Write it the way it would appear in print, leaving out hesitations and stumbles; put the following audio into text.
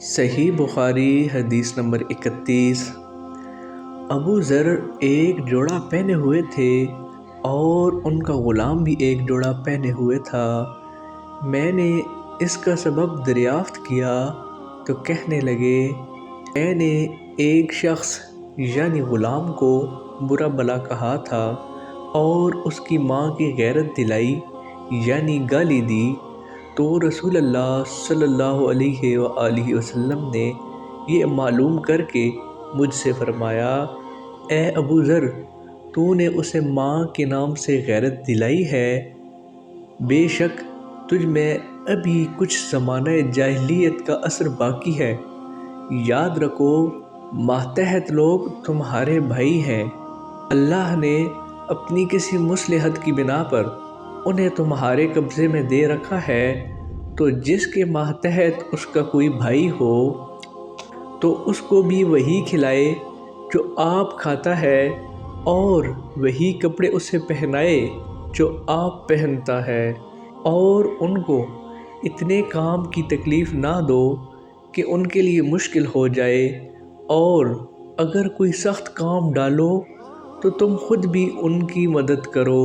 صحیح بخاری حدیث نمبر 31۔ ابو ذر ایک جوڑا پہنے ہوئے تھے اور ان کا غلام بھی ایک جوڑا پہنے ہوئے تھا۔ میں نے اس کا سبب دریافت کیا تو کہنے لگے، میں نے ایک شخص یعنی غلام کو برا بھلا کہا تھا اور اس کی ماں کی غیرت دلائی یعنی گالی دی، تو رسول اللہ صلی اللہ علیہ وآلہ وسلم نے یہ معلوم کر کے مجھ سے فرمایا، اے ابو ذر، تو نے اسے ماں کے نام سے غیرت دلائی ہے، بے شک تجھ میں ابھی کچھ زمانہ جاہلیت کا اثر باقی ہے۔ یاد رکھو، ماتحت لوگ تمہارے بھائی ہیں، اللہ نے اپنی کسی مصلحت کی بنا پر انہیں تمہارے قبضے میں دے رکھا ہے، تو جس کے ماتحت اس کا کوئی بھائی ہو تو اس کو بھی وہی کھلائے جو آپ کھاتا ہے، اور وہی کپڑے اسے پہنائے جو آپ پہنتا ہے، اور ان کو اتنے کام کی تکلیف نہ دو کہ ان کے لیے مشکل ہو جائے، اور اگر کوئی سخت کام ڈالو تو تم خود بھی ان کی مدد کرو۔